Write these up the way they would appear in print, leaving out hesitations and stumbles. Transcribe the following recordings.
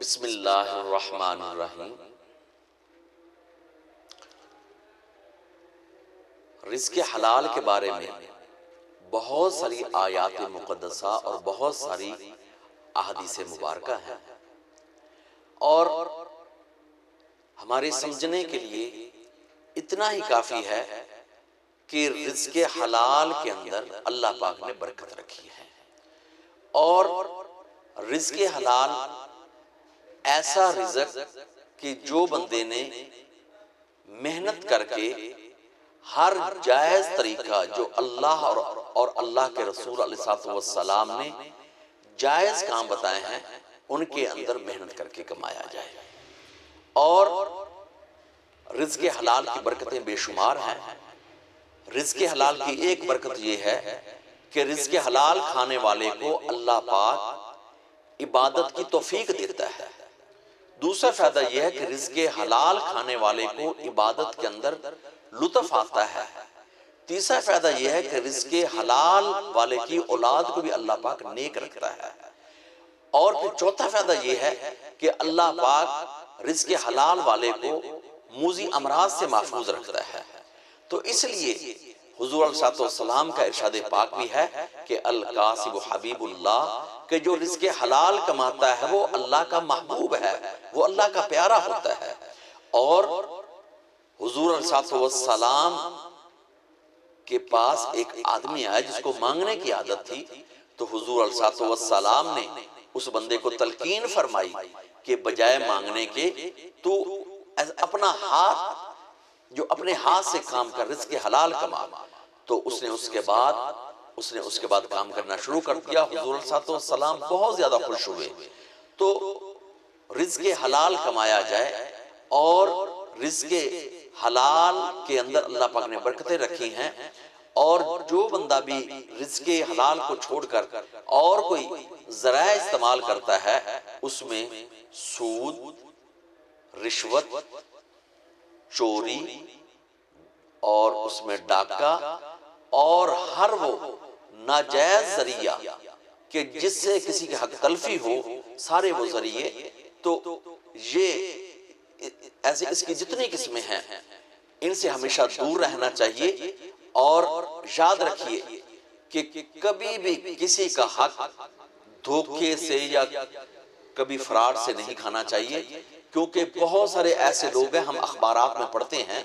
بسم اللہ الرحمن الرحیم۔ رزق حلال کے بارے میں بہت ساری آیات مقدسہ اور بہت ساری احادیث مبارکہ ہیں، اور ہمارے سمجھنے کے لیے اتنا ہی کافی ہے کہ رزق حلال کے اندر اللہ پاک نے برکت رکھی ہے، اور رزق حلال ایسا رزق کہ جو بندے نے محنت کر کے ہر جائز طریقہ جو اللہ اور اللہ کے رسول علیہ السلام نے جائز کام بتائے ہیں ان کے اندر محنت کر کے کمایا جائے۔ اور رزق حلال کی برکتیں بے شمار ہیں۔ رزق حلال کی ایک برکت یہ ہے کہ رزق حلال کھانے والے کو اللہ پاک عبادت کی توفیق دیتا ہے۔ دوسرا فائدہ یہ ہے کہ رزق حلال کھانے والے کو عبادت کے اندر لطف آتا ہے۔ تیسرا فائدہ یہ ہے کہ رزق حلال والے کی اولاد کو بھی اللہ پاک نیک رکھتا ہے۔ اور پھر چوتھا فائدہ یہ ہے کہ اللہ پاک رزق حلال والے کو موذی امراض سے محفوظ رکھتا ہے۔ تو اس لیے حضور علیہ السلام کا ارشاد پاک بھی ہے کہ الکاسب حبیب اللہ، کہ جو رزق حلال کماتا ہے وہ اللہ کا محبوب ہے، وہ اللہ کا پیارا ہوتا ہے۔ اور حضور علیہ السلام کے پاس ایک آدمی آیا جس کو مانگنے کی عادت تھی، تو حضور علیہ السلام نے اس بندے کو تلقین فرمائی کہ بجائے مانگنے کے تو اپنا ہاتھ، جو اپنے ہاتھ سے کام کر رزق حلال کما۔ تو اس نے اس کے بعد کام کرنا شروع کر دیا۔ حضور علیہ السلام بہت زیادہ خوش ہوئے۔ تو رزق حلال کمایا جائے، اور رزق حلال کے اندر اللہ پاک نے برکتیں رکھی ہیں، اور جو بندہ بھی رزق حلال کو چھوڑ کر اور کوئی ذرائع استعمال کرتا ہے اس میں سود، رشوت، چوری، اور اس میں ڈاکہ اور ہر وہ ناجائز ذریعہ کہ جس سے کسی کے حق تلفی ہو، سارے وہ ذریعے، تو یہ ایسے اس کی جتنی قسمیں ہیں ان سے ہمیشہ دور رہنا چاہیے۔ اور یاد رکھیے کہ کبھی بھی کسی کا حق دھوکے سے یا کبھی فراڈ سے نہیں کھانا چاہیے، کیونکہ بہت سارے ایسے لوگ ہیں، ہم اخبارات میں پڑھتے ہیں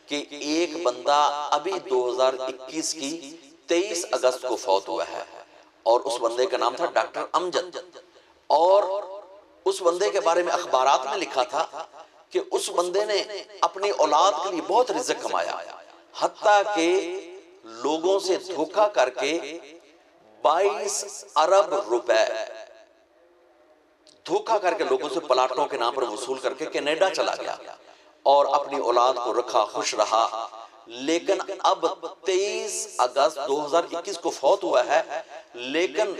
کہ ایک بندہ ابھی 2021 کی 23 اگست کو فوت ہوا ہے، اور اس بندے کا نام تھا ڈاکٹر امجد، اور اس بندے کے بارے میں اخبارات میں لکھا تھا کہ اس بندے نے اپنی اولاد کے لیے بہت رزق کمایا، حتیٰ کہ لوگوں سے دھوکہ کر کے 22 ارب روپے دھوکہ کر کے لوگوں سے پلاٹوں کے نام پر وصول کر کے کینیڈا چلا گیا، اور اپنی اولاد کو رکھا، خوش رہا۔ لیکن اب 23 اگست 2021 کو فوت ہوا ہے، لیکن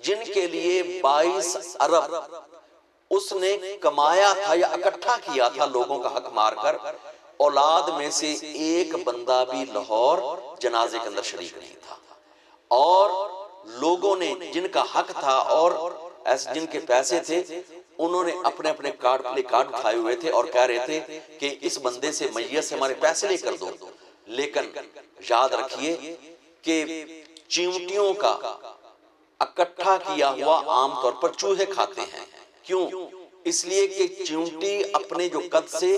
جن کے لیے 22 ارب اس نے کمایا تھا یا اکٹھا کیا تھا لوگوں کا حق مار کر، اولاد میں سے ایک بندہ بھی لاہور جنازے کے اندر شریک نہیں تھا۔ اور لوگوں نے جن کا حق تھا اور جن کے پیسے تھے، انہوں نے اپنے اپنے پلے کارڈ اٹھائے ہوئے تھے اور کہہ رہے تھے کہ اس بندے سے میت سے ہمارے پیسے لے کر دو۔ لیکن یاد رکھیے کہ چیونٹیوں کا اکٹھا کیا ہوا عام طور پر چوہے کھاتے ہیں۔ کیوں؟ اس لیے کہ چیونٹی اپنے جو قد سے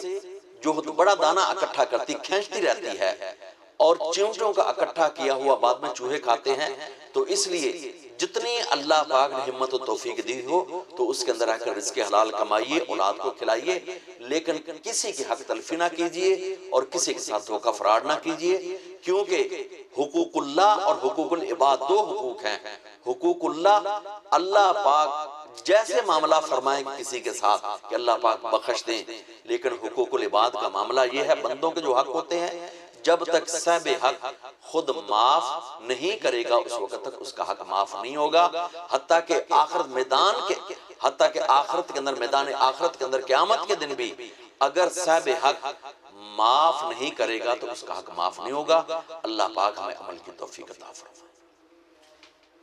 جو بڑا دانہ اکٹھا کرتی، کھینچتی رہتی ہے، اور چیونٹیوں کا اکٹھا کیا ہوا بعد میں چوہے کھاتے ہیں۔ تو اس لیے جتنی اللہ پاک نے ہمت و توفیق دی ہو تو اس کے اندر آ کر رزق حلال کمائیے، اولاد کو کھلائیے، لیکن کسی کے حق تلفی نہ کیجیے اور کسی کے ساتھ دھوکہ فراڈ نہ کیجیے، کیونکہ حقوق اللہ اور حقوق العباد دو حقوق ہیں۔ حقوق اللہ پاک جیسے معاملہ فرمائیں کسی کے ساتھ کہ اللہ پاک بخش دیں، لیکن حقوق العباد کا معاملہ یہ ہے بندوں کے جو حق ہوتے ہیں، جب تک صاحب حق خود معاف نہیں کرے گا اس وقت تک اس کا حق معاف نہیں ہوگا، حتیٰ کہ آخرت کے اندر میدان آخرت کے اندر قیامت کے دن بھی اگر صاحب حق معاف نہیں کرے گا تو اس کا حق معاف نہیں ہوگا۔ اللہ پاک ہمیں عمل کی توفیق عطا فرمائے۔